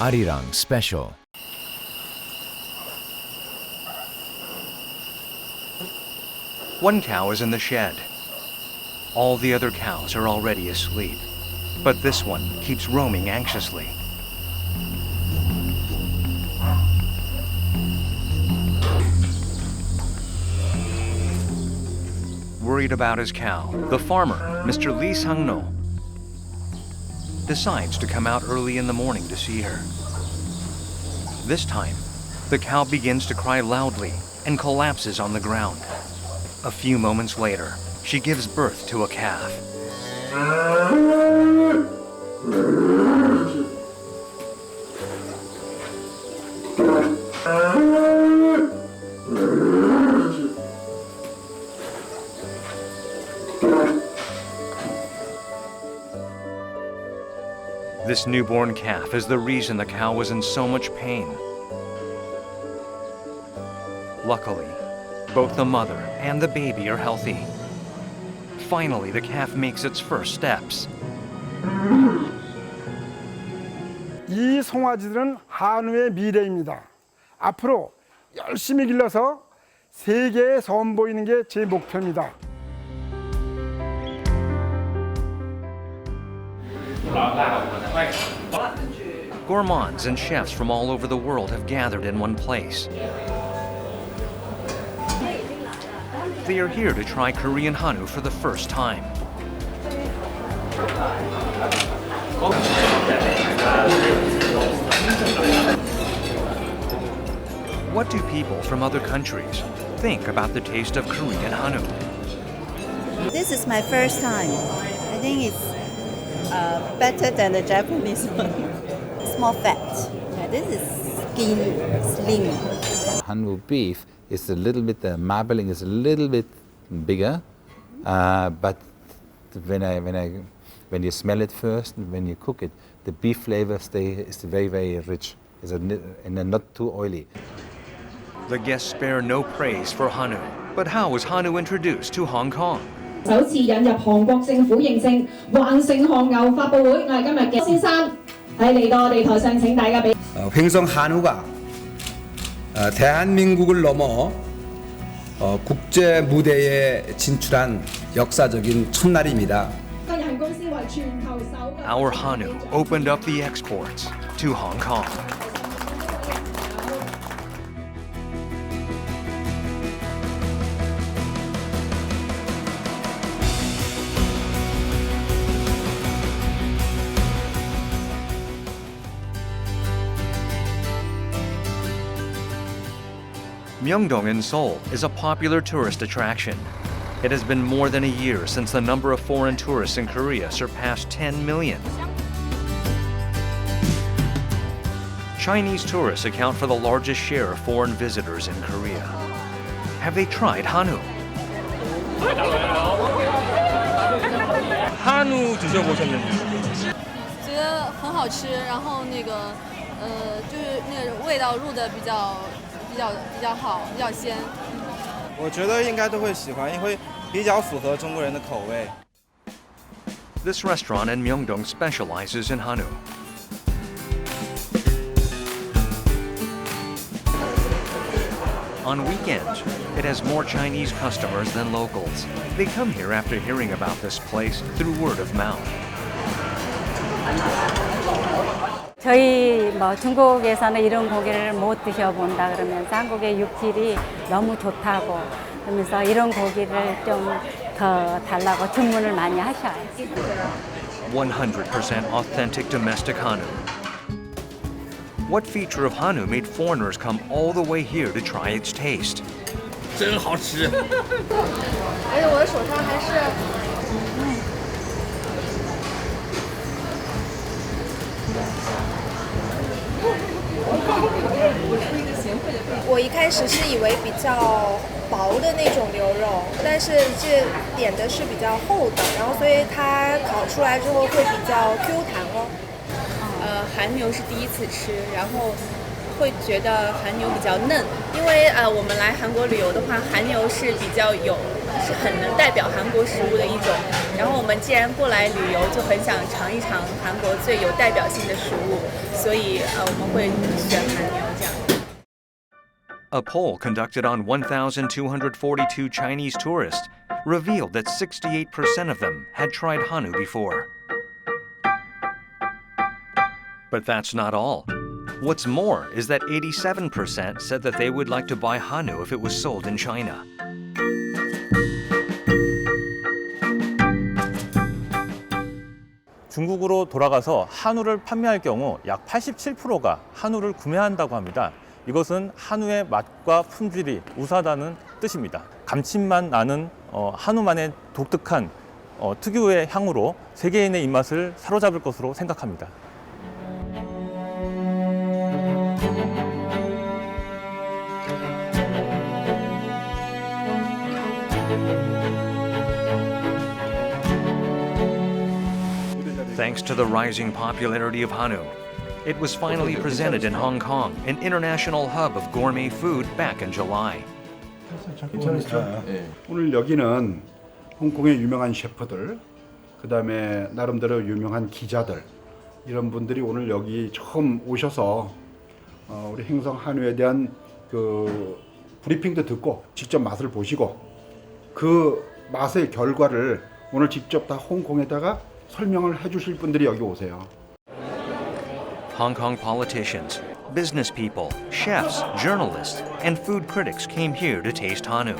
Arirang Special. One cow is in the shed. All the other cows are already asleep, but this one keeps roaming anxiously. Worried about his cow, the farmer, Mr. Lee Sang-no, decides to come out early in the morning to see her. This time, the cow begins to cry loudly and collapses on the ground. A few moments later, she gives birth to a calf. This newborn calf is the reason the cow was in so much pain. Luckily, both the mother and the baby are healthy. Finally, the calf makes its first steps. 이 송아지들은 한우의 미래입니다. 앞으로 열심히 길러서 세계에 선보이는 게 제 목표입니다. Gourmands and chefs from all over the world have gathered in one place. They are here to try Korean hanwoo for the first time. What do people from other countries think about the taste of Korean hanwoo? This is my first time. I think it's better than the Japanese one. It's more fat. Yeah, this is slim. Hanwoo beef is a little bit, the marbling is a little bit bigger, but when you smell it first and when you cook it, the beef flavor is very, very rich. And not too oily. The guests spare no praise for hanwoo. But how was hanwoo introduced to Hong Kong? 首次引入韓國政府認證橫城韓牛發佈會，我係今日嘅先生喺嚟到我哋台上，請大家俾。 횡성한우가 대한민국을 넘어 국제 무대에 진출한 역사적인 첫날입니다. Our hanwoo opened up the exports to Hong Kong. Myeongdong in Seoul is a popular tourist attraction. It has been more than a year since the number of foreign tourists in Korea surpassed 10 million. Chinese tourists account for the largest share of foreign visitors in Korea. Have they tried hanwoo? 한우 드셔보셨는지? 觉得很好吃，然后就是那个味道入的比较好，比较鲜。我觉得应该都会喜欢，因为比较符合中国人的口味。 This restaurant in Myeongdong specializes in hanwoo. On weekends, it has more Chinese customers than locals. They come here after hearing about this place through word of mouth. 저희 중국에서는 이런 고기를 못 드셔본다 그러면서 한국의 육질이 너무 좋다고 그러면서 이런 고기를 좀 더 달라고 주문을 많이 하셔요. 100% authentic domestic hanwoo. What feature of hanwoo made foreigners come all the way here to try its taste? 真好吃！而且我的手上还是。 我一开始是以为比较薄的那种牛肉，但是这点的是比较厚的，然后所以它烤出来之后会比较 Q 弹哦。韩牛是第一次吃，然后会觉得韩牛比较嫩，因为我们来韩国旅游的话，韩牛是是很能代表韩国食物的一种。然后我们既然过来旅游，就很想尝一尝韩国最有代表性的食物，所以我们会选韩牛这样。A poll conducted on 1,242 Chinese tourists revealed that 68% of them had tried hanwoo before. But that's not all. What's more is that 87% said that they would like to buy hanwoo if it was sold in China. 중국으로 돌아가서 한우를 판매할 경우 약 87%가 한우를 구매한다고 합니다. 이것은 한우의 맛과 품질이 우수하다는 뜻입니다. 감칠맛 나는 한우만의 독특한 특유의 향으로 세계인의 입맛을 사로잡을 것으로 생각합니다. Thanks to the rising popularity of hanwoo, it was finally presented in Hong Kong, an international hub of gourmet food, back in July. 오늘 여기는 홍콩의 유명한 셰프들, 그다음에 나름대로 유명한 기자들, 이런 분들이 오늘 여기 처음 오셔서 우리 횡성 한우에 대한 그 브리핑도 듣고 직접 맛을 보시고 그 맛의 결과를 오늘 직접 다 홍콩에다가 설명을 해주실 분들이 여기 오세요. Hong Kong politicians, business people, chefs, journalists, and food critics came here to taste hanwoo.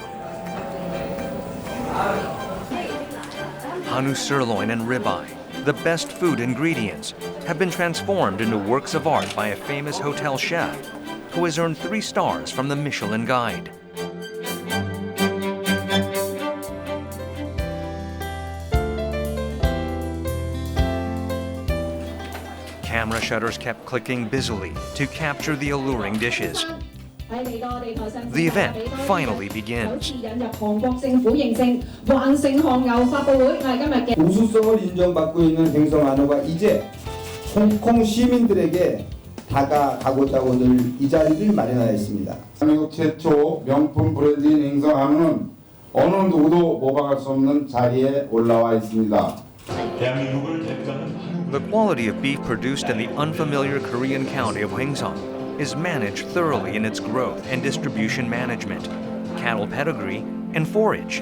Hanwoo sirloin and ribeye, the best food ingredients, have been transformed into works of art by a famous hotel chef who has earned 3 stars from the Michelin Guide. Camera shutters kept clicking busily to capture the alluring dishes. The event finally begins. 우수성을 인정받고 있는 횡성한우가 이제 홍콩 시민들에게 다가가고자 늘 이 자리를 마련하였습니다. 대한민국 최초 명품 브랜드인 횡성한우는 어느 누구도 모방할 수 없는 자리에 올라와 있습니다. The quality of beef produced in the unfamiliar Korean county of Hoengseong is managed thoroughly in its growth and distribution management, cattle pedigree, and forage.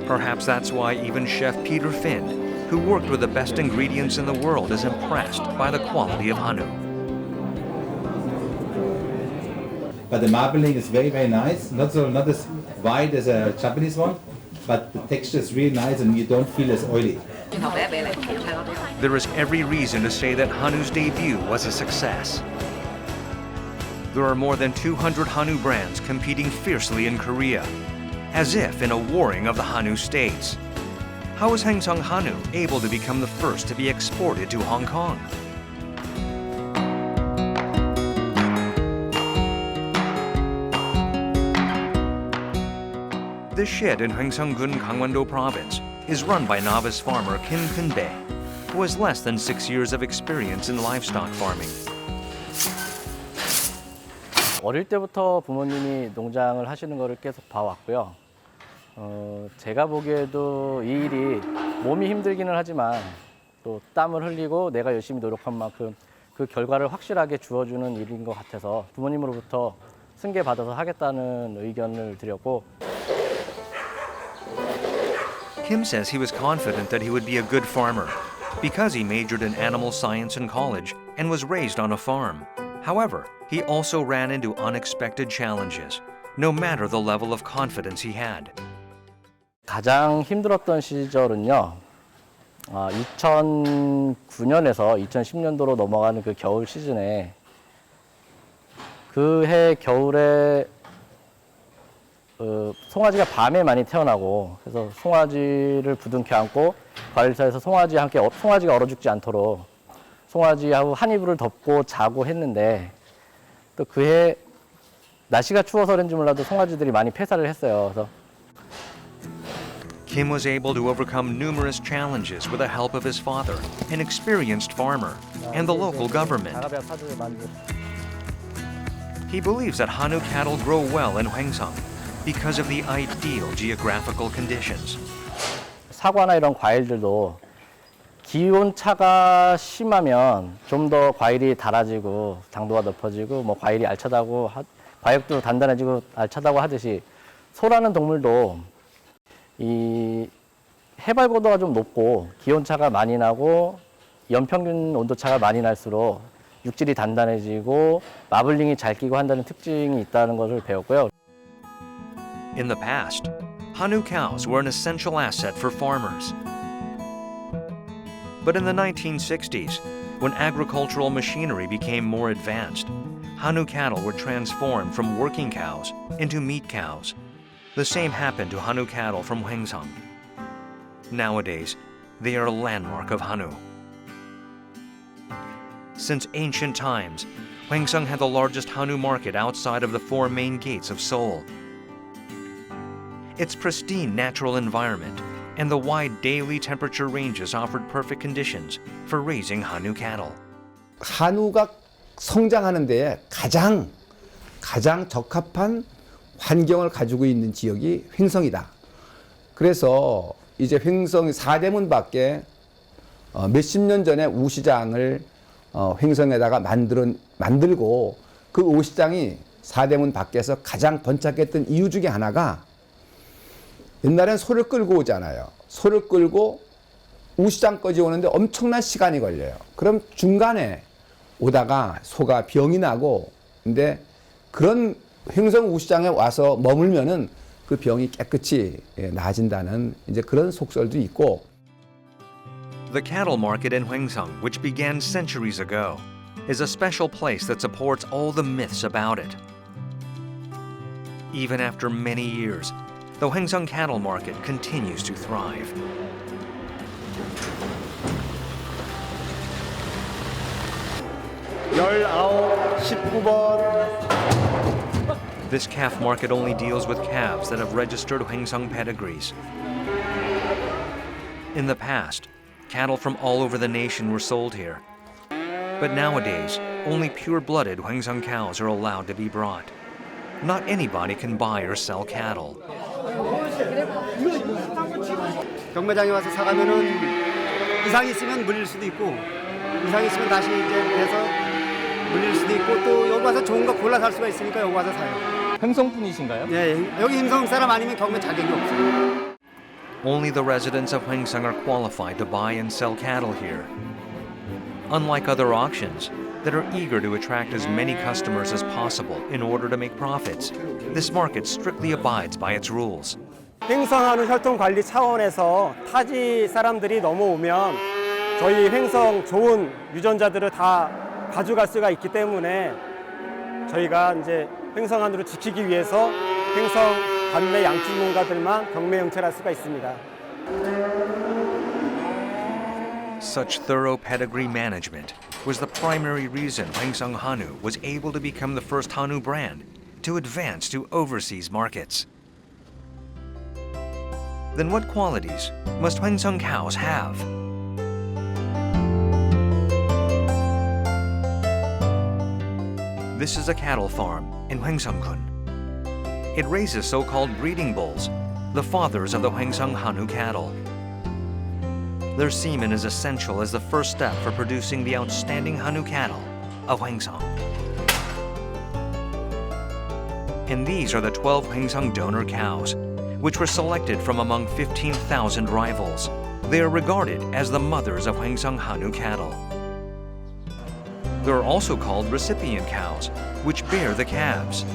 Perhaps that's why even Chef Peter Finn, who worked with the best ingredients in the world, is impressed by the quality of hanwoo. But the marbling is very, very nice. Not as wide as a Japanese one, but the texture is really nice and you don't feel as oily. There is every reason to say that hanwoo's debut was a success. There are more than 200 hanwoo brands competing fiercely in Korea, as if in a warring of the hanwoo states. How is Hoengseong Hanwoo able to become the first to be exported to Hong Kong? This shed in Hoengseong-gun, Gangwondo Province is run by novice farmer Kim Kun-bae, who has less than 6 years of experience in livestock farming. 어릴 때부터 부모님이 농장을 하시는 거를 계속 봐왔고요. 제가 보기에도 이 일이 몸이 힘들기는 하지만 또 땀을 흘리고 내가 열심히 노력한 만큼 그 결과를 확실하게 주어주는 일인 것 같아서 부모님으로부터 승계받아서 하겠다는 의견을 드렸고. Kim says he was confident that he would be a good farmer because he majored in animal science in college and was raised on a farm. However, he also ran into unexpected challenges, no matter the level of confidence he had. 가장 힘들었던 시절은요, 2009년에서 2010년도로 넘어가는 그 겨울 시즌에 그 해 겨울에 송아지가 밤에 많이 태어나고 그래서 송아지를 부둥켜 안고 관리사에서 송아지와 함께 송아지가 얼어 죽지 않도록 송아지하고 한 이불을 덮고 자고 했는데 또 그해 날씨가 추워서 그런지 몰라도 송아지들이 많이 폐사를 했어요. 그래서 Kim was able to overcome numerous challenges with the help of his father, an experienced farmer, and the local government. He believes that Hanwoo cattle grow well in Hoengseong because of the ideal geographical conditions. 사과나 이런 과일들도 기온 차가 심하면 좀 더 과일이 달아지고 당도가 높아지고 뭐 과일이 알차다고 과육도 단단해지고 알차다고 하듯이 소라는 동물도 이 해발 고도가 좀 높고 기온 차가 많이 나고 연평균 온도 차가 많이 날수록 육질이 단단해지고 마블링이 잘 끼고 한다는 특징이 있다는 것을 배웠고요. In the past, Hanwoo cows were an essential asset for farmers. But in the 1960s, when agricultural machinery became more advanced, Hanwoo cattle were transformed from working cows into meat cows. The same happened to Hanwoo cattle from Hoengseong. Nowadays, they are a landmark of Hanwoo. Since ancient times, Hoengseong had the largest Hanwoo market outside of the four main gates of Seoul. Its pristine natural environment and the wide daily temperature ranges offered perfect conditions for raising Hanwoo cattle. 한우가 성장하는 데에 가장 적합한 환경을 가지고 있는 지역이 횡성이다. 그래서 이제 횡성 4대문 밖에 몇십 년 전에 우시장을 횡성에다가 만들고 그 우시장이 4대문 밖에서 가장 번창했던 이유 중에 하나가 옛날엔 소를 끌고 오잖아요. 소를 끌고 우시장까지 오는데 엄청난 시간이 걸려요. 그럼 중간에 오다가 소가 병이 나고 근데 그런 횡성 우시장에 와서 머물면은 그 병이 깨끗이 나아진다는 이제 그런 속설도 있고. The cattle market in Hoengseong, which began centuries ago, is a special place that supports all the myths about it. Even after many years, the Hoengseong cattle market continues to thrive. This calf market only deals with calves that have registered Hoengseong pedigrees. In the past, cattle from all over the nation were sold here. But nowadays, only pure-blooded Hoengseong cows are allowed to be brought. Not anybody can buy or sell cattle. 경매장에 와서 사가면은 이상이 있으면 물릴 수도 있고 이상이 있으면 다시 이제 돼서 물릴 수도 있고 또 여기 와서 좋은 거 골라 살 수가 있으니까 여기 와서 사요. 횡성 분이신가요? 네, 여기 횡성 사람 아니면 경매 자격이 없어요. Only the residents of Hoengseong are qualified to buy and sell cattle here. Unlike other auctions that are eager to attract as many customers as possible in order to make profits, this market strictly abides by its rules. 횡성한우 혈통 관리 차원에서 타지 사람들이 넘어오면 저희 횡성 좋은 유전자들을 다 가져갈 수가 있기 때문에 저희가 이제 횡성한우를 지키기 위해서 횡성 관내 양식 농가들만 경매 영찰할 수가 있습니다. Such thorough pedigree management was the primary reason Hoengseong Hanwoo was able to become the first Hanwoo brand to advance to overseas markets. Then what qualities must Hoengseong cows have? This is a cattle farm in Hoengseong-gun. It raises so-called breeding bulls, the fathers of the Hoengseong Hanwoo cattle. Their semen is essential as the first step for producing the outstanding Hanwoo cattle of Hoengseong. And these are the 12 Hoengseong donor cows, which were selected from among 15,000 rivals. They are regarded as the mothers of Hoengseong Hanwoo cattle. There are also called recipient cows, which bear the calves.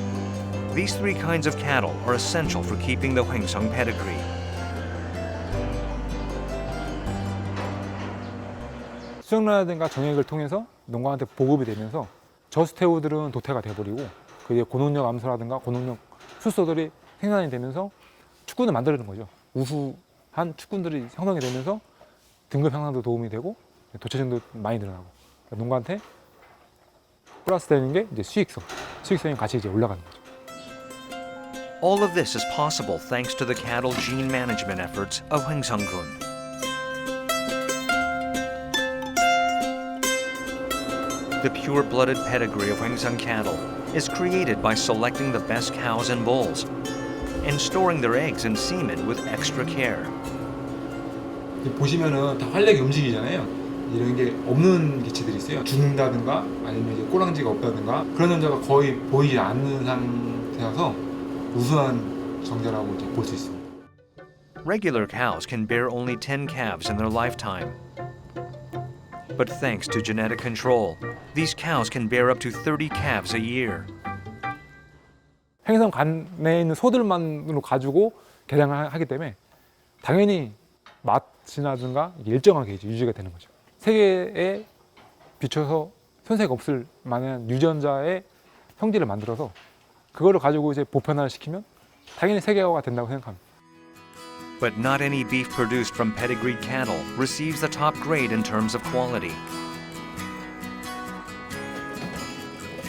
These three kinds of cattle are essential for keeping the Hoengseong pedigree. 수정란이라든가 정액을 통해서 농가한테 보급이 되면서 저수태우들은 도태가 돼버리고 그 이제 고농력 암소라든가 고농력 수소들이 생산이 되면서 축군을 만들어내는 거죠. 우수한 축군들이 형성이 되면서 등급 향상도 도움이 되고 도체증도 많이 늘어나고 그러니까 농가한테 플러스 되는 게 이제 수익성이 같이 이제 올라가는 거죠. All of this is possible thanks to the cattle gene management efforts of Hoengseong-gun. the pure-blooded pedigree of Hoengseong cattle is created by selecting the best cows and bulls and storing their eggs and semen with extra care. 보시면은 다 활력이 움직이잖아요. 이런 게 없는 개체들이 있어요. 죽는다든가 아니면 이제 꼬랑지가 없다든가 그런 현상가 거의 보이지 않는 상태라서 우수한 정자라고 이제 볼 수 있습니다. Regular cows can bear only 10 calves in their lifetime. But thanks to genetic control, these cows can bear up to 30 calves a year. 횡성 간에 있는 소들만으로 가지고 개량을 하기 때문에 당연히 맛이라든가 일정하게 유지가 되는 거죠. 세계에 비춰서 손색 없을 만한 유전자의 형질을 만들어서 그거를 가지고 이제 보편화를 시키면 당연히 세계화가 된다고 생각합니다. But not any beef produced from pedigreed cattle receives the top grade in terms of quality.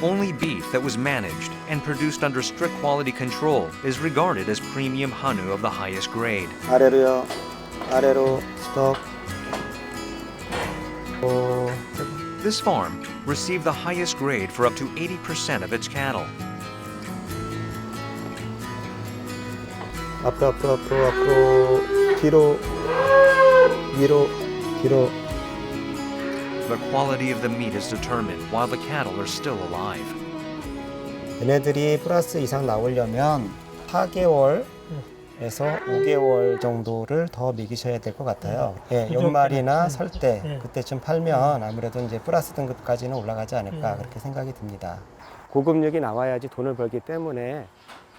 Only beef that was managed and produced under strict quality control is regarded as premium 한우 of the highest grade. 아래로요. 아래로 스톱. This farm received the highest grade for up to 80% of its cattle. 앞으로 뒤로 위로 뒤로. The quality of the meat is determined while the cattle are still alive. 얘네들이 플러스 이상 나오려면 4개월에서 5개월 정도를 더 먹이셔야 될 것 같아요. 예, 연말이나 설 때 그때쯤 팔면 아무래도 이제 플러스 등급까지는 올라가지 않을까 그렇게 생각이 듭니다. 고급육이 나와야지 돈을 벌기 때문에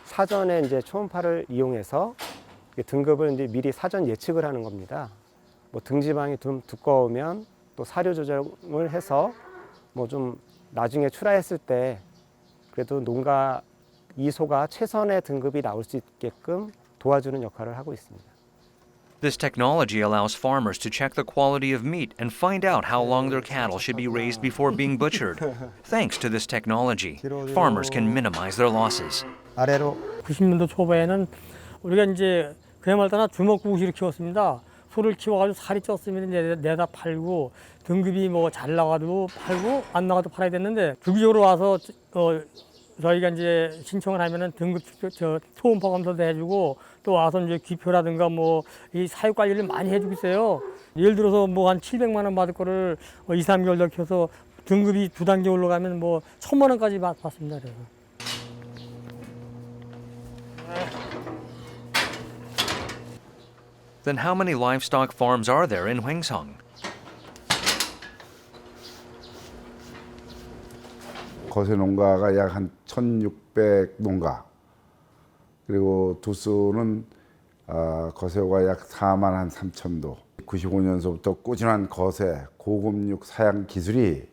사전에 이제 초음파를 이용해서 등급을 이제 미리 사전 예측을 하는 겁니다. 뭐 등지방이 좀 두꺼우면 또 사료 조정을 해서 뭐 좀 나중에 출하했을 때 그래도 농가 이 소가 최선의 등급이 나올 수 있게끔 도와주는 역할을 하고 있습니다. This technology allows farmers to check the quality of meat and find out how long their cattle should be raised before being butchered. Thanks to this technology, farmers can minimize their losses. 아래로 90년도 초반에는 우리가 이제 그야말로 따라 주먹구구식으로 키웠습니다. 소를 키워가지고 살이 쪘으면 이제 내다 팔고 등급이 뭐 잘 나가도 팔고 안 나가도 팔아야 됐는데 주기적으로 와서 저희가 이제 신청을 하면은 등급 초음파 검사도 해주고 또 와서 이제 귀표라든가 뭐 이 사육 관리를 많이 해주고 있어요. 예를 들어서 뭐 한 700만 원 받을 거를 2, 3개월 더 키워서 등급이 2단계 올라가면 뭐 1,000만 원까지 받습니다. 그래서. Then how many livestock farms are there in Hoengseong? 거세 농가가 약 한 1,600 농가, 그리고 두수는 거세호가 약 4만 3천도. 95년서부터 꾸준한 거세, 고급육 사양 기술이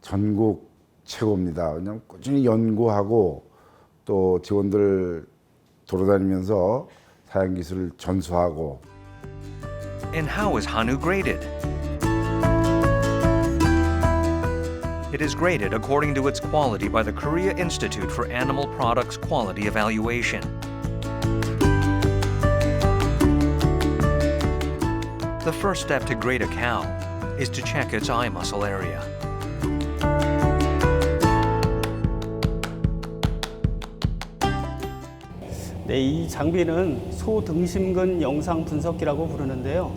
전국 최고입니다. 왜냐하면 꾸준히 연구하고 또 직원들 돌아다니면서 사양 기술을 전수하고. And how is 한우 graded? It is graded according to its quality by the Korea Institute for Animal Products Quality Evaluation. The first step to grade a cow is to check its eye muscle area. 네, 이 장비는 소 등심근 영상 분석기라고 부르는데요.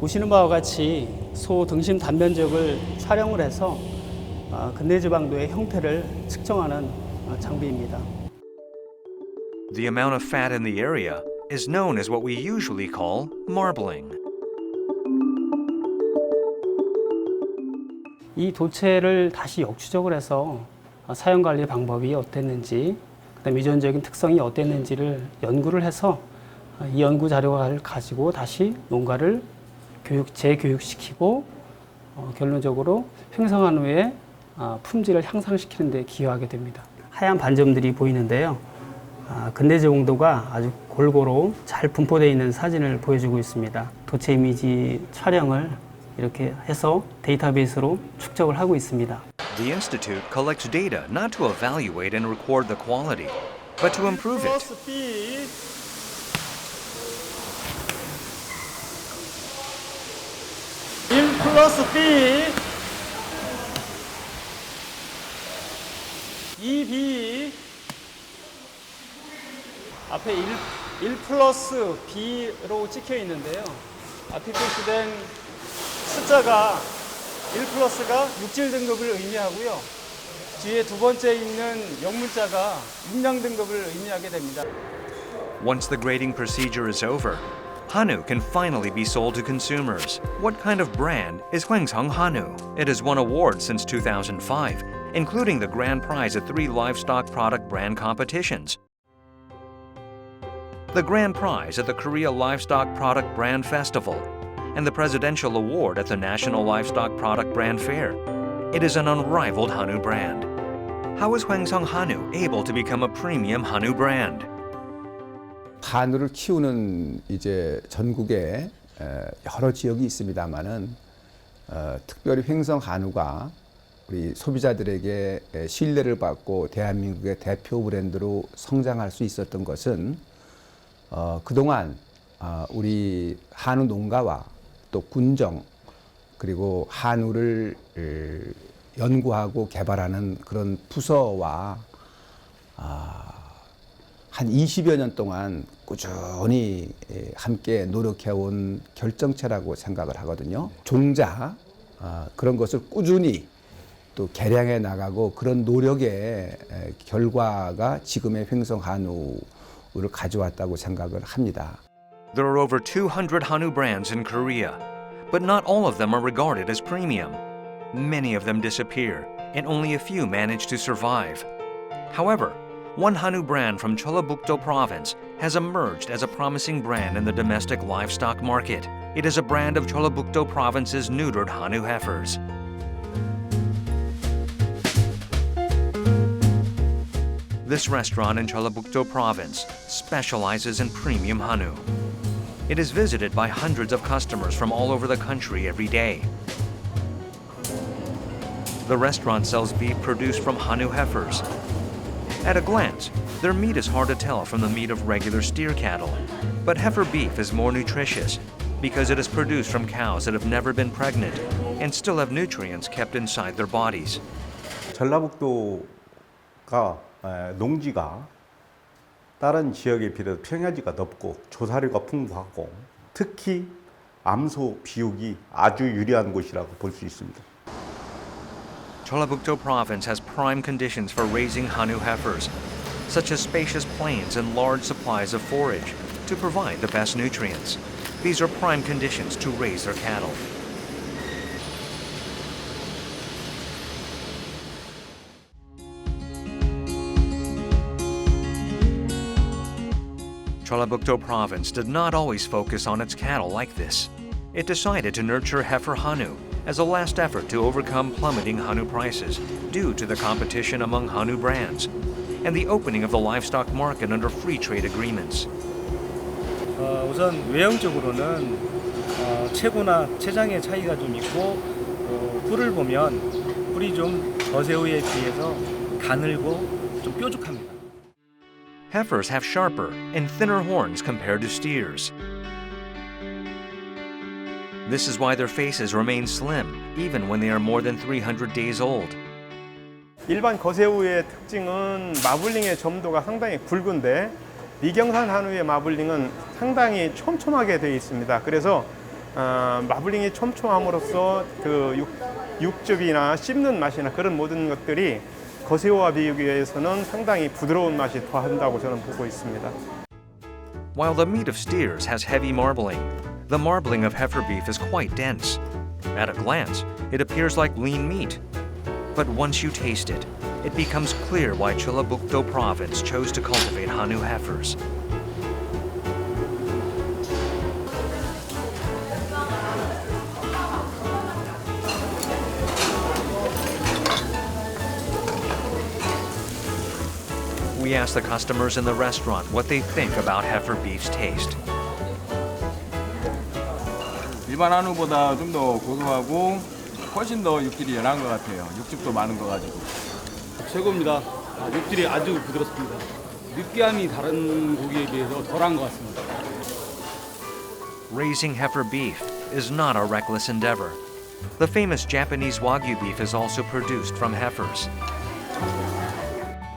보시는 바와 같이 소 등심 단면적을 촬영을 해서 근내지방도의 형태를 측정하는 장비입니다. The amount of fat in the area is known as what we usually call marbling. 이 도체를 다시 역추적을 해서 사용 관리 방법이 어땠는지, 그다음에 유전적인 특성이 어땠는지를 연구를 해서 이 연구 자료를 가지고 다시 농가를 재교육시키고 결론적으로 횡성한우의 품질을 향상시키는 데 기여하게 됩니다. 하얀 반점들이 보이는데요. 근대 제공도가 아주 골고루 잘 분포되어 있는 사진을 보여주고 있습니다. 도체 이미지 촬영을 이렇게 해서 데이터베이스로 축적을 하고 있습니다. The institute collects data not to evaluate and record the quality, but to improve it. BB 앞에 1 플러스 B로 찍혀 있는데요. 앞에 표시된 숫자가 1 플러스가 육질 등급을 의미하고요. 뒤에 두 번째 있는 영문자가 육량 등급을 의미하게 됩니다. Once the grading procedure is over, Hanwoo can finally be sold to consumers. What kind of brand is Hoengseong Hanwoo? It has won awards since 2005, including the grand prize at 3 livestock product brand competitions. The grand prize at the Korea Livestock Product Brand Festival, and the Presidential Award at the National Livestock Product Brand Fair. It is an unrivaled Hanwoo brand. How is Hoengseong Hanwoo able to become a premium Hanwoo brand? 한우를 키우는 이제 전국에 여러 지역이 있습니다만은 특별히 횡성 한우가 우리 소비자들에게 신뢰를 받고 대한민국의 대표 브랜드로 성장할 수 있었던 것은 그동안 우리 한우 농가와 또 군정 그리고 한우를 연구하고 개발하는 그런 부서와 한 20여 년 동안 꾸준히 함께 노력해온 결정체라고 생각을 하거든요. 종자 그런 것을 꾸준히 또 개량해 나가고 그런 노력의 결과가 지금의 횡성 한우를 가져왔다고 생각을 합니다. There are over 200 Hanwoo brands in Korea, but not all of them are regarded as premium. Many of them disappear, and only a few manage to survive. However, one Hanwoo brand from Jeollabuk-do Province has emerged as a promising brand in the domestic livestock market. It is a brand of Jeollabuk-do Province's neutered Hanwoo heifers. This restaurant in Jeollabuk-do Province specializes in premium Hanwoo. It is visited by hundreds of customers from all over the country every day. The restaurant sells beef produced from Hanwoo heifers. At a glance, their meat is hard to tell from the meat of regular steer cattle, but heifer beef is more nutritious because it is produced from cows that have never been pregnant and still have nutrients kept inside their bodies. 전라북도가 농지가 다른 지역에 비해서 평야지가 넓고 조사료가 풍부하고 특히 암소 비육이 아주 유리한 곳이라고 볼 수 있습니다. Jeollabuk-do Province has prime conditions for raising Hanwoo heifers, such as spacious plains and large supplies of forage to provide the best nutrients. These are prime conditions to raise their cattle. Jeollabuk-do Province did not always focus on its cattle like this. It decided to nurture heifer Hanwoo as a last effort to overcome plummeting Hanwoo prices due to the competition among Hanwoo brands and the opening of the livestock market under free trade agreements. 우선 외형적으로는 체구나 체장의 차이가 좀 있고 뿔을 보면 뿔이 좀 저새우에 비해서 가늘고 좀 뾰족합니다. Heifers have sharper and thinner horns compared to steers. This is why their faces remain slim even when they are more than 300 days old. 일반 거새우의 특징은 마블링의 점도가 상당히 굵은데 미경산 한우의 마블링은 상당히 촘촘하게 되어 있습니다. 그래서 마블링이 촘촘함으로써 그 육즙이나 씹는 맛이나 그런 모든 것들이 거새우와 비교해서는 상당히 부드러운 맛이 더한다고 저는 보고 있습니다. While the meat of steers has heavy marbling, the marbling of heifer beef is quite dense. At a glance, it appears like lean meat. But once you taste it, it becomes clear why Jeollabuk-do Province chose to cultivate Hanwoo heifers. We asked the customers in the restaurant what they think about heifer beef's taste. 일반 한우보다 좀 더 고소하고 훨씬 더 육질이 연한 것 같아요. 육즙도 많은 거 가지고. 최고입니다. 육질이 아주 부드럽습니다. 느끼함이 다른 고기에 비해서 덜한 것 같습니다. Raising heifer beef is not a reckless endeavor. The famous Japanese Wagyu beef is also produced from heifers.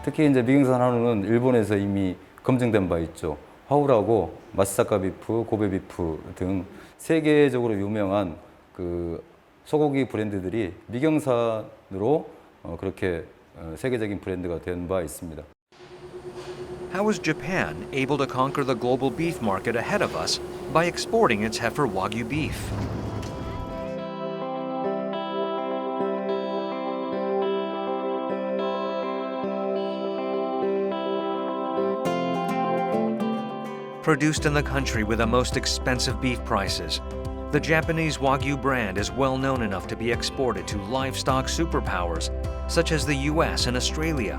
특히 이제 미경산 한우는 일본에서 이미 검증된 바 있죠. 화우라고 마시사카 비프, 고베 비프 등 세계적으로 유명한 그 소고기 브랜드들이 미경산으로 그렇게 세계적인 브랜드가 된 바 있습니다. How was Japan able to conquer the global beef market ahead of us by exporting its heifer Wagyu beef? Produced in the country with the most expensive beef prices, the Japanese Wagyu brand is well known enough to be exported to livestock superpowers such as the US and Australia.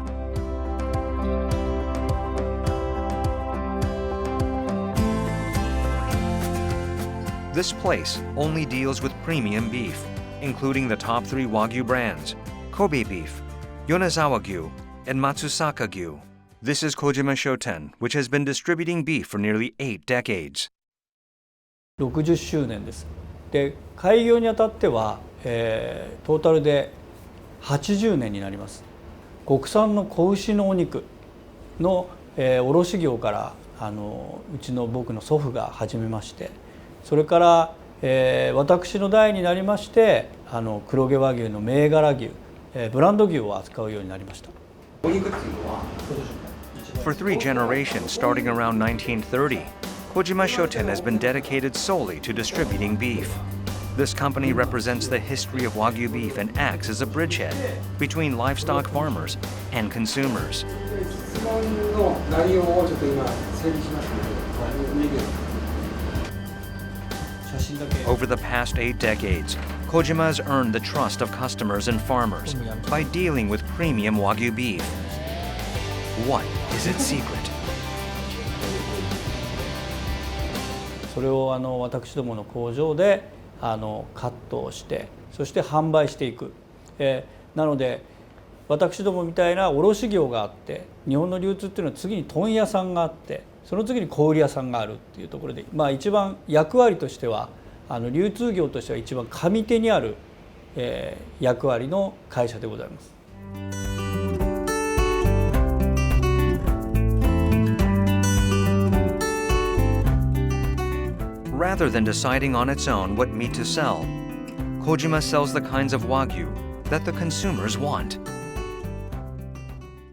This place only deals with premium beef, including the top 3 Wagyu brands, Kobe beef, Yonezawa-gyu, and Matsusaka-gyu. This is Kojima Shoten, which has been distributing beef for nearly 8 decades. 60周年です。で、開業にあたっては、トータルで80年になります。国産の子牛のお肉の、卸業からうちの僕の祖父が始めまして、それから、私の代になりまして黒毛和牛の銘柄牛、ブランド牛を扱うようになりました。お肉っていうのは For 3 generations starting around 1930, Kojima Shoten has been dedicated solely to distributing beef. This company represents the history of Wagyu beef and acts as a bridgehead between livestock farmers and consumers. Over the past 8 decades, Kojima has earned the trust of customers and farmers by dealing with premium Wagyu beef. What is its secret? それを私どもの工場でカットをしてそして販売していく、なので私どもみたいな卸業があって日本の流通っていうのは次に問屋さんがあってその次に小売屋さんがあるっていうところで、一番役割としては流通業としては一番上手にある、役割の会社でございます。Rather than deciding on its own what meat to sell, Kojima sells the kinds of Wagyu that the consumers want.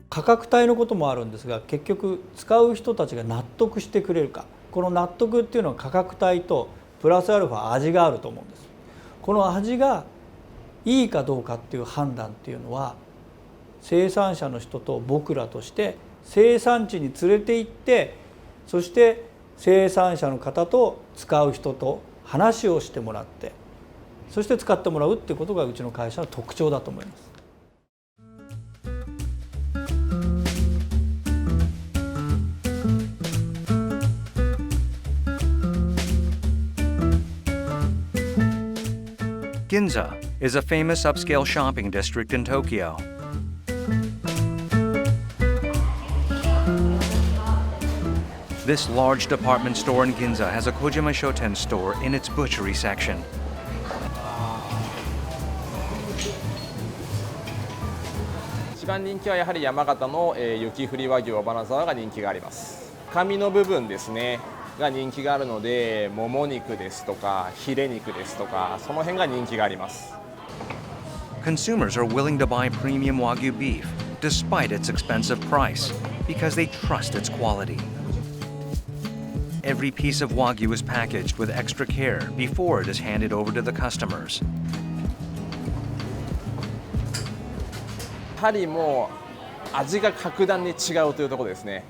価格帯のこともあるんですが結局使う人たちが納得してくれるかこの納得っていうのは価格帯とプラスアルファ味があると思うんです。この味がいいかどうかっていう判断っていうのは生産者の人と僕らとして生産地に連れて行ってそして生産者の方と使う人と話をしてもらってそして使ってもらうっていうことがうちの会社の特徴だと思います。Ginza is a famous upscale shopping district in Tokyo. This large department store in Ginza has a Kojima Shoten store in its butchery section. Ichiban人気はやはり山形の雪降り和牛尾花沢が人気があります。紙の部分ですね。が人気があるので、もも肉ですとか、ヒレ肉ですとか、その辺が人気があります。Consumers are willing to buy premium Wagyu beef despite its expensive price because they trust its quality. Every piece of Wagyu is packaged with extra care before it is handed over to the customers. やはりもう味が格段に違うというところですね。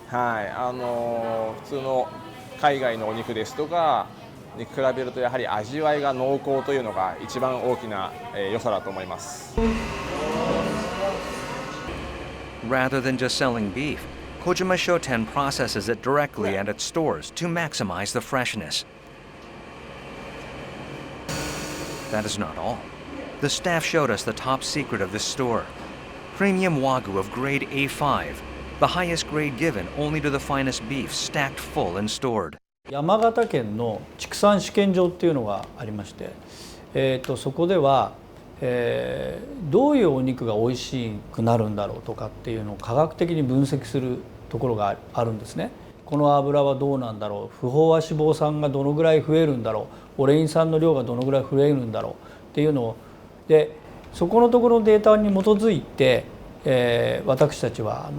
はい、普通の海外のお肉ですとかに比べるとやはり味わいが濃厚というのが一番大きな良さだと思います。Rather than just selling beef, Kojima Shoten processes it directly at its stores to maximize the freshness. That is not all. The staff showed us the top secret of this store. Premium Wagyu of grade A5, the highest grade given only to the finest beef stacked full and stored. 山形県の畜産試験場っていうのがありまして、そこでは、どういうお肉が美味しくなるんだろうとかっていうのを科学的に分析するところがあるんですね。この油はどうなんだろう、不飽和脂肪酸がどのぐらい増えるんだろう、オレイン酸の量がどのぐらい増えるんだろうっていうのをで、そこのところのデータに基づいて、私たちは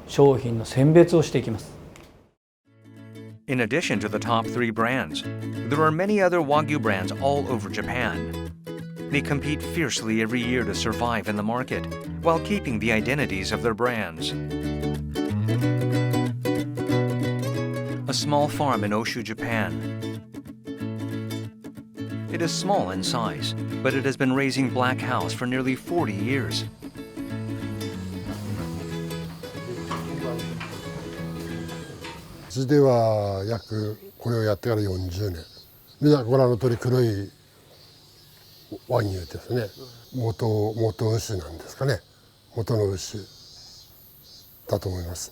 商品の選別をしていきます。In addition to the top 3 brands, there are many other Wagyu brands all over Japan. They compete fiercely every year to survive in the market while keeping the identities of their brands. A small farm in Oshu, Japan. It is small in size, but it has been raising black cows for nearly 40 years. うちでは約これをやってから40年。皆さんご覧の通り黒い和牛ですね。元牛なんですかね。元の牛だと思います。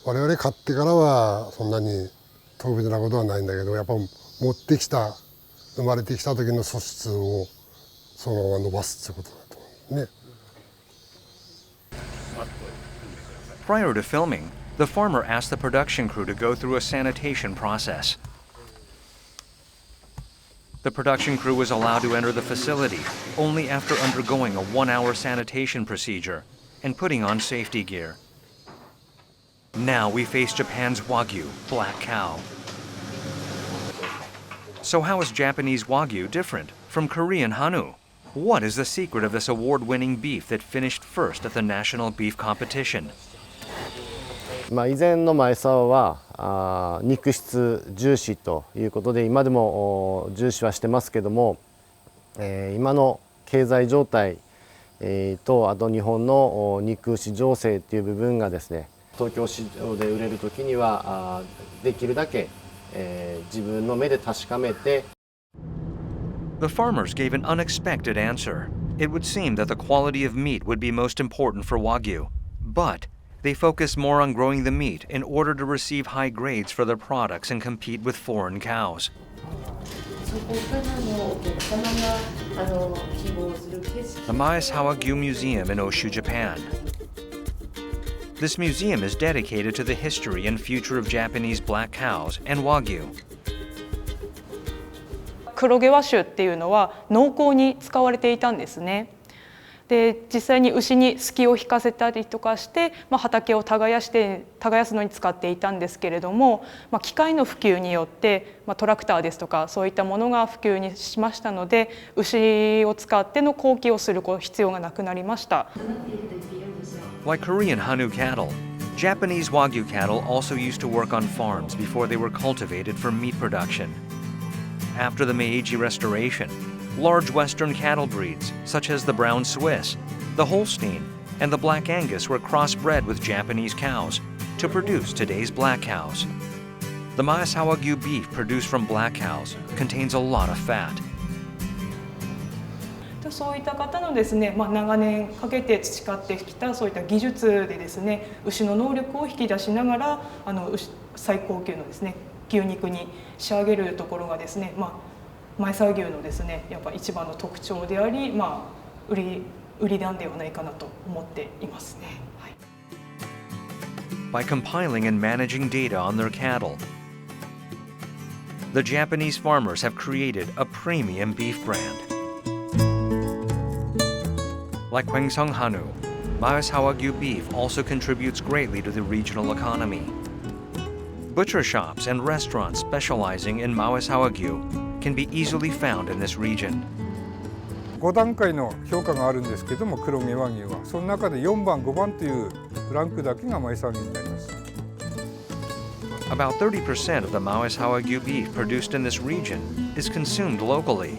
我々買ってからはそんなに特別なことはないんだけど、やっぱ持ってきた生まれてきた時の素質をそのまま伸ばすってことだと思うね。Prior to filming, the farmer asked the production crew to go through a sanitation process. The production crew was allowed to enter the facility only after undergoing a 1-hour sanitation procedure and putting on safety gear. Now we face Japan's Wagyu, black cow. So how is Japanese Wagyu different from Korean Hanwoo? What is the secret of this award-winning beef that finished first at the national beef competition? 以前の前沢は肉質重視ということで今でも重視はしてますけども、今の経済状態とあと日本の肉牛情勢っていう部分がですね、東京市場で売れる時にはできるだけ自分の目で確かめて。 The farmers gave an unexpected answer. It would seem that the quality of meat would be most important for Wagyu, but they focus more on growing the meat in order to receive high grades for their products and compete with foreign cows. The Mayasawagyu Museum in Oshu, Japan. This museum is dedicated to the history and future of Japanese black cows and Wagyu. 黒毛和種っていうのは農耕に使われていたんですね。で実際に牛に隙を引かせたりとかして、畑を耕すのに使っていたんですけれども、機械の普及によって、トラクターですとかそういったものが普及にしましたので、牛を使っての耕期をする必要がなくなりました。Like Korean Hanwoo cattle, Japanese Wagyu cattle also used to work on farms before they were cultivated for meat production. After the Meiji Restoration, large Western cattle breeds, such as the Brown Swiss, the Holstein, and the Black Angus were crossbred with Japanese cows to produce today's black cows. The Mayasawagyu beef produced from black cows contains a lot of fat. そういった方のですね、長年かけて培ってきたそういった技術でですね、牛の能力を引き出しながら最高級のですね牛肉に仕上げるところがですね、前沢牛のですねやっぱ一番の特徴であり、売りなんではないかなと思っていますね。はい、By compiling and managing data on their cattle, the Japanese farmers have created a premium beef brand. Like Hoengseong Hanwoo, Mayasawagyu beef also contributes greatly to the regional economy. Butcher shops and restaurants specializing in Mayasawagyu can be easily found in this region. 5段階の評価があるんですけども、黒毛和牛はその中で4番、5番というランクだけがMayasawagyuになります。About 30% of the Mayasawagyu beef produced in this region is consumed locally.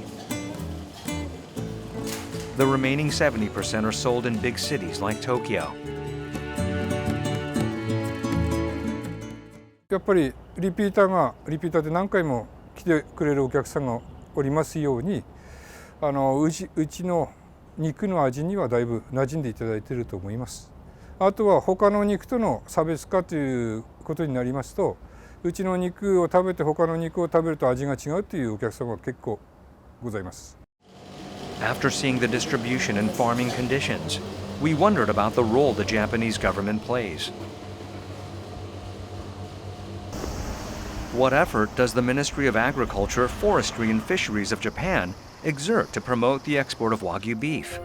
The remaining 70% are sold in big cities like Tokyo. やっぱりリピーターで何回も来てくれるお客さんがおりますように、うちの肉の味にはだいぶ馴染んでいただいていると思います。あとは他の肉との差別化ということになりますと、うちの肉を食べて他の肉を食べると味が違うというお客様が結構ございます。After seeing the distribution and farming conditions, we wondered about the role the Japanese government plays. What effort does the Ministry of Agriculture, Forestry and Fisheries of Japan exert to promote the export of Wagyu beef?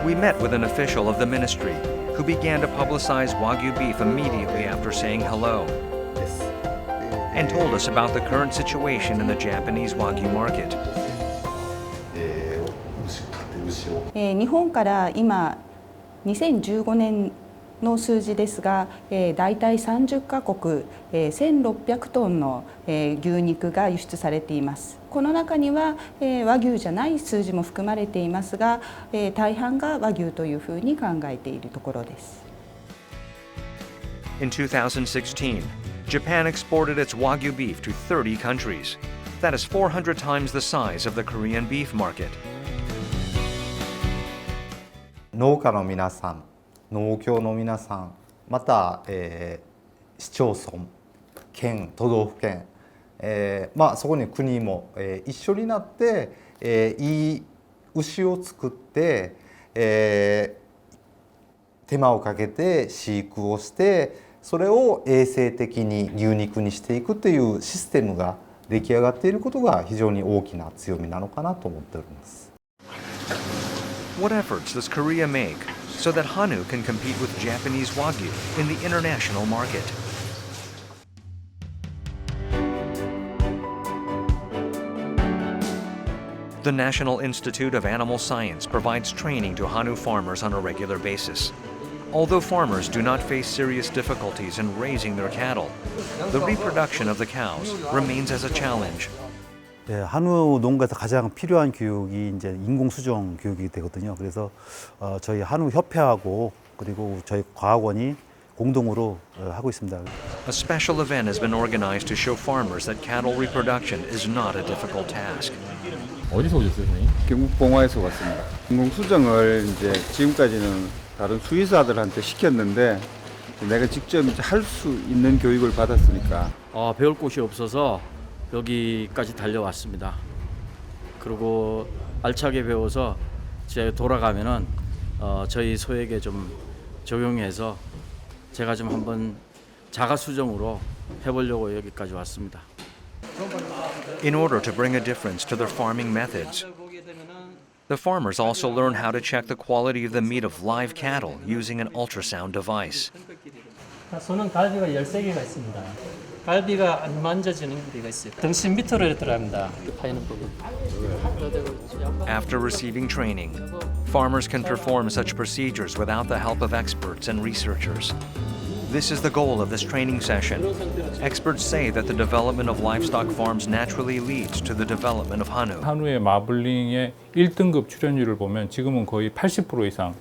We met with an official of the ministry who began to publicize Wagyu beef immediately after saying hello and told us about the current situation in the Japanese Wagyu market. 日本から今2015年の数字ですが、だいたい30カ国、1600トンの、牛肉が輸出されています。この中には、和牛じゃない数字も含まれていますが、大半が和牛というふうに考えているところです。In 2016, Japan exported its Wagyu beef to 30 countries. That is 400 times the size of the Korean beef market. 農家の皆さん、農協の皆さん、また、市町村、県、都道府県、そこに国も、一緒になって、いい牛を作って、手間をかけて飼育をして、それを衛生的に牛肉にしていくというシステムが出来上がっていることが非常に大きな強みなのかなと思っております。What efforts does Korea make so that Hanwoo can compete with Japanese Wagyu in the international market? The National Institute of Animal Science provides training to Hanwoo farmers on a regular basis. Although farmers do not face serious difficulties in raising their cattle, the reproduction of the cows remains as a challenge. 네, 한우 농가에서 가장 필요한 교육이 이제 인공 수정 교육이 되거든요. 그래서 저희 한우 협회하고 그리고 저희 과학원이 공동으로 하고 있습니다. A special event has been organized to show farmers that cattle reproduction is not a difficult task. 어디서 오셨어요, 선생님? 경북 봉화에서 왔습니다. 인공 수정을 이제 지금까지는 다른 수의사들한테 시켰는데 내가 직접 할 수 있는 교육을 받았으니까 배울 곳이 없어서 여기까지 달려왔습니다. 그리고 알차게 배워서 제가 돌아가면은 저희 소에게 좀 적용해서 제가 좀 한번 자가 수정으로 해보려고 여기까지 왔습니다. In order to bring a difference to their farming methods, the farmers also learn how to check the quality of the meat of live cattle using an ultrasound device. 손은 갈비가 13개가 있습니다. 갈비가 안 만져지는 데가 있어요. 등심 밑으로 들어갑니다. 파이는 부분. After receiving training, farmers can perform such procedures without the help of experts and researchers. This is the goal of this training session. Experts say that the development of livestock farms naturally leads to the development of 한우. 한우의 마블링의 1등급 출연율을 보면 지금은 거의 80% 이상에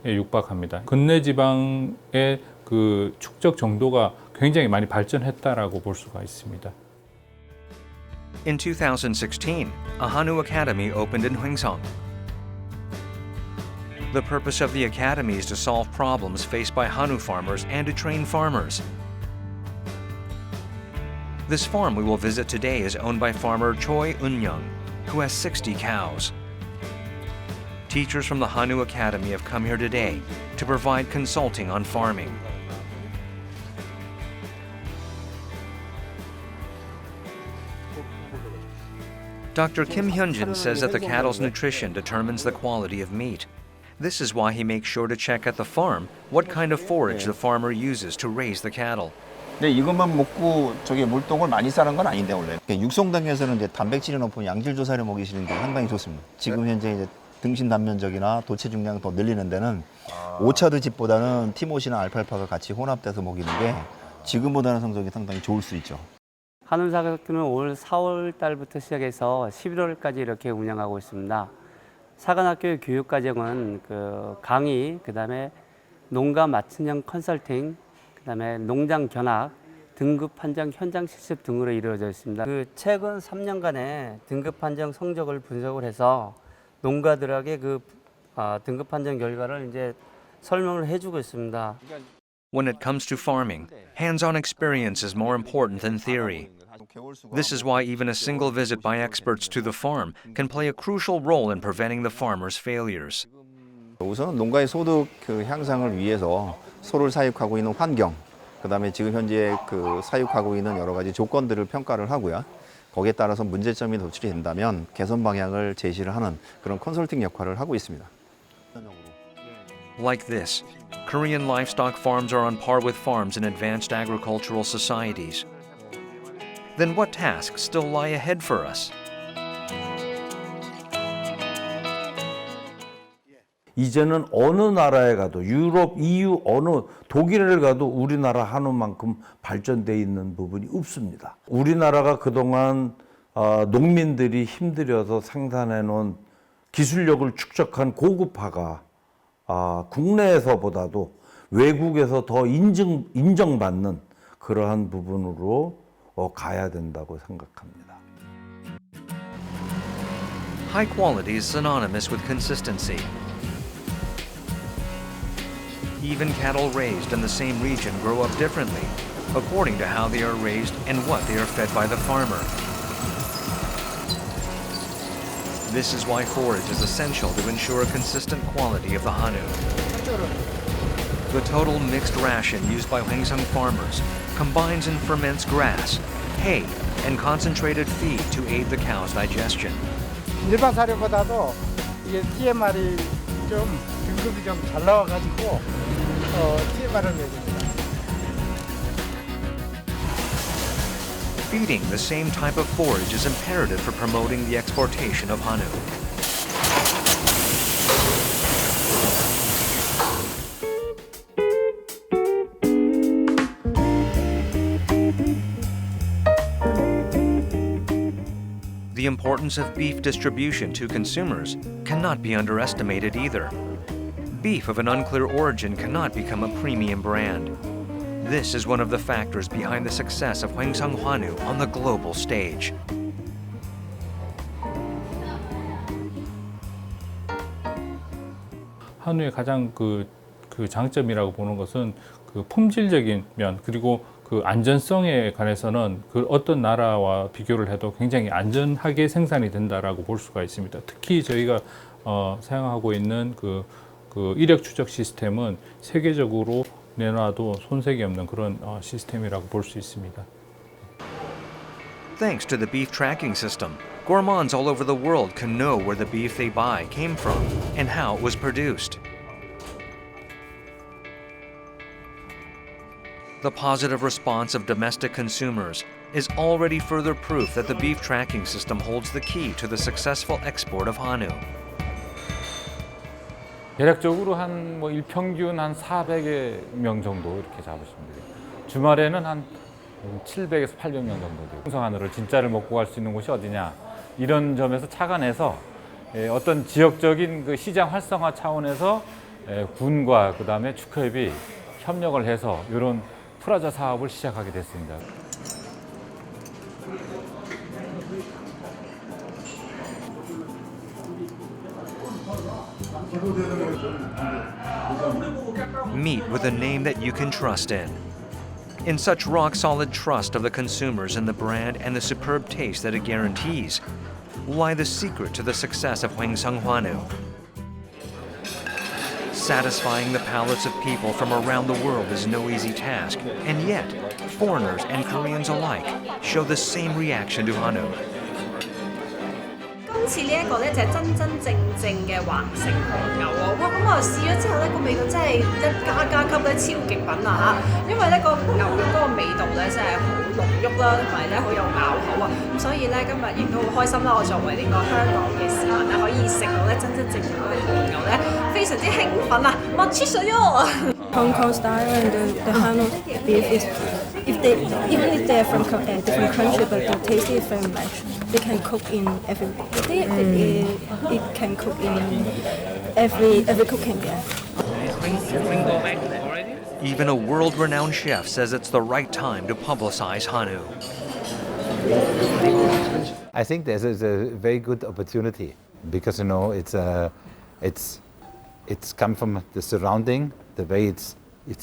육박합니다. 근내 지방의 그 축적 정도가 굉장히 많이 발전했다라고 볼 수가 있습니다. In 2016, a 한우 academy opened in Hoengseong. The purpose of the academy is to solve problems faced by 한우 farmers and to train farmers. This farm we will visit today is owned by farmer Choi Eun-young, who has 60 cows. Teachers from the 한우 Academy have come here today to provide consulting on farming. Dr. Kim Hyun-jin says that the cattle's nutrition determines the quality of meat. This is why he makes sure to check at the farm what kind of forage the farmer uses to raise the cattle. 근데 이것만 먹고 저게 물똥을 많이 싸는 건 아닌데 원래. 육성 단계에서는 이제 단백질이 높은 양질 조사를 먹이시는 게 상당히 좋습니다. 지금 현재 이제 등심 단면적이나 도체 중량 더 늘리는 데는 오차드 짚보다는 티모시나 알팔파가 같이 혼합돼서 먹이는 게 지금보다는 성적이 상당히 좋을 수 있죠. 한우 사육교는 올 4월 달부터 시작해서 11월까지 이렇게 운영하고 있습니다. 사관학교의 교육과정은 강의, 그다음에 농가 맞춤형 컨설팅, 그다음에 농장 견학, 등급 판정 현장 실습 등으로 이루어져 있습니다. 최근 3년간의 등급 판정 성적을 분석을 해서 농가들에게 등급 판정 결과를 이제 설명을 해주고 있습니다. When it comes to farming, hands-on experience is more important than theory. This is why even a single visit by experts to the farm can play a crucial role in preventing the farmer's failures. 우선 농가의 소득 향상을 위해서 소를 사육하고 있는 환경, 그다음에 지금 현재 사육하고 있는 여러 가지 조건들을 평가를 하고요. 거기에 따라서 문제점이 도출이 된다면 개선 방향을 제시를 하는 그런 컨설팅 역할을 하고 있습니다. Like this, Korean livestock farms are on par with farms in advanced agricultural societies. Then what tasks still lie ahead for us? 이제는 어느 나라에 가도 유럽, EU 어느 독일을 가도 우리나라 한우만큼 발전돼 있는 부분이 없습니다. 우리나라가 그동안 농민들이 힘들여서 생산해 놓은 기술력을 축적한 고급화가 국내에서보다도 외국에서 더 인정받는 그러한 부분으로 가야 된다고 생각합니다. High quality is synonymous with consistency. Even cattle raised in the same region grow up differently, according to how they are raised and what they are fed by the farmer. This is why forage is essential to ensure a consistent quality of the hanwoo. The total mixed ration used by Hoengseong farmers combines and ferments grass, hay, and concentrated feed to aid the cow's digestion. 일반 사료보다도 이게 TMR이 좀 등급이 좀 잘 나와가지고 TMR을 내줍니다. Feeding the same type of forage is imperative for promoting the exportation of hanwoo. The importance of beef distribution to consumers cannot be underestimated either. Beef of an unclear origin cannot become a premium brand. This is one of the factors behind the success of Hoengseong Hanwoo on the global stage. 한우의 가장 그 장점이라고 보는 것은 그 품질적인 면 그리고 그 안전성에 관해서는 그 어떤 나라와 비교를 해도 굉장히 안전하게 생산이 된다라고 볼 수가 있습니다. 특히 저희가 사용하고 있는 그 이력 추적 시스템은 세계적으로 내놔도 손색이 없는 그런 시스템이라고 볼 수 있습니다. Thanks to the beef tracking system, gourmands all over the world can know where the beef they buy came from and how it was produced. The positive response of domestic consumers is already further proof that the beef tracking system holds the key to the successful export of hanwoo. 대략적으로 한 일평균 한 400여 명 정도 이렇게 잡으시면 돼요. 주말에는 한 700에서 800명 정도 돼요. 횡성한우를 진짜를 먹고 갈 수 있는 곳이 어디냐 이런 점에서 착안해서 어떤 지역적인 그 시장 활성화 차원에서 군과 그다음에 축협이 협력을 해서 이런 프라자 사업을 시작하게 됐습니다. Meat with a name that you can trust in. In such rock-solid trust of the consumers in the brand and the superb taste that it guarantees, lie the secret to the success of Hoengseong Hanwoo. Satisfying the palates of people from around the world is no easy task, and yet, foreigners and Koreans alike show the same reaction to hanwoo. 今次呢一個咧就係真正嘅橫城紅牛喎，哇！咁我試咗之後咧，個味道真係一加級咧，超極品啊嚇！因為咧個牛肉嗰個味道咧真係好濃郁啦，同埋咧好有咬口啊！咁所以咧今日亦都好開心啦！我作為呢個香港嘅市民咧，可以食到咧真正嗰個紅牛咧，非常之興奮啊！我黐水喎！ Hong Kong style and the hanwoo beef is, even if they're from different country, but the taste is very much. They can cook in every. It can cook in every cooking. Yeah. Even a world-renowned chef says it's the right time to publicize hanwoo. I think this is a very good opportunity because it's come from the surrounding, the way it's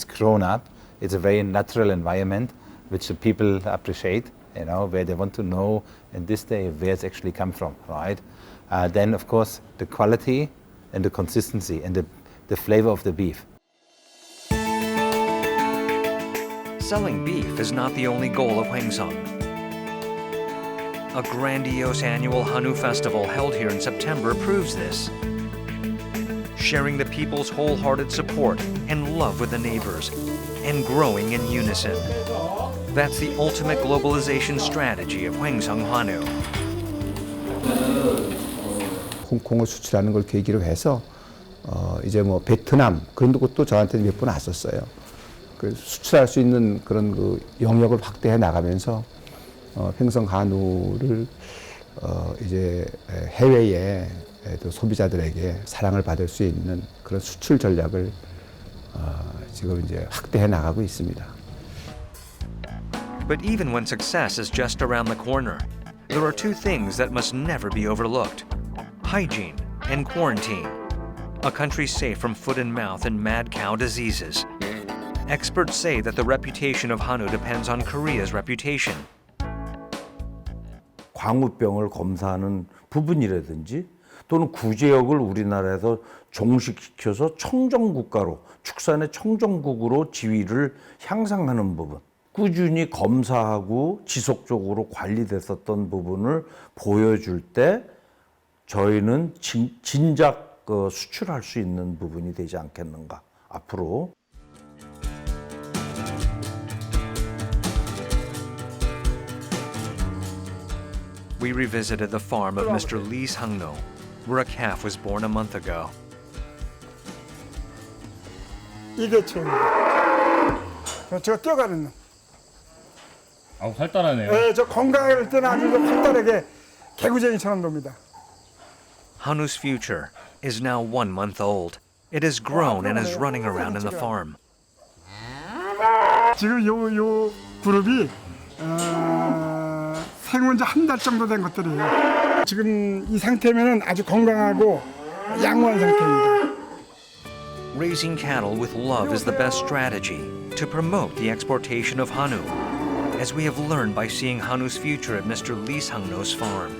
grown up. It's a very natural environment which the people appreciate, you know, where they want to know in this day where it's actually come from, right? Then, of course, the quality and the consistency and the flavor of the beef. Selling beef is not the only goal of Hoengseong. A grandiose annual Hanwoo festival held here in September proves this. Sharing the people's wholehearted support and love with the neighbors, and growing in unison. That's the ultimate globalization strategy of Hoengseong Hanwoo. 홍콩을 수출하는 걸 계기로 해서 이제 뭐 베트남 그런 것도 저한테 몇 번 왔었어요. 그 수출할 수 있는 그런 그 영역을 확대해 나가면서 횡성한우를 이제 해외에 또 소비자들에게 사랑을 받을 수 있는 그런 수출 전략을 지금 이제 확대해 나가고 있습니다. But even when success is just around the corner, there are two things that must never be overlooked: hygiene and quarantine. A country safe from foot and mouth and mad cow diseases. Experts say that the reputation of Hanwoo depends on Korea's reputation. 광우병을 검사하는 부분이라든지 또는 구제역을 우리나라에서 종식시켜서 청정국가로, 축산의 청정국으로 지위를 향상하는 부분, 꾸준히 검사하고 지속적으로 관리됐었던 부분을 보여줄 때 저희는 진작 수출할 수 있는 부분이 되지 않겠는가, 앞으로. We revisited the farm of Mr. Lee Sang-no, where a calf was born a month ago. 이게 처음이에요. 저 뛰어가는 놈. 아우 활달하네요. 네, 저 건강할 때는 아주 활달하게 개구쟁이처럼 놉니다. Hanwoo's future is now 1 month old. It has grown and is running around in the farm. 지금 요 그룹이 생온 지 한 달 정도 된 것들이에요. 지금 이 상태면은 아주 건강하고 양호한 상태입니다. Raising cattle with love is the best strategy to promote the exportation of Hanwoo, as we have learned by seeing Hanwoo's future at Mr. Lee Sang-no's farm.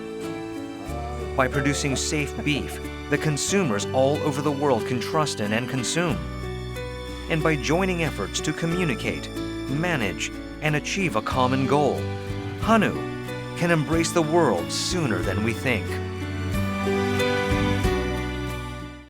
By producing safe beef that consumers all over the world can trust in and consume. And by joining efforts to communicate, manage, and achieve a common goal, Hanwoo can embrace the world sooner than we think.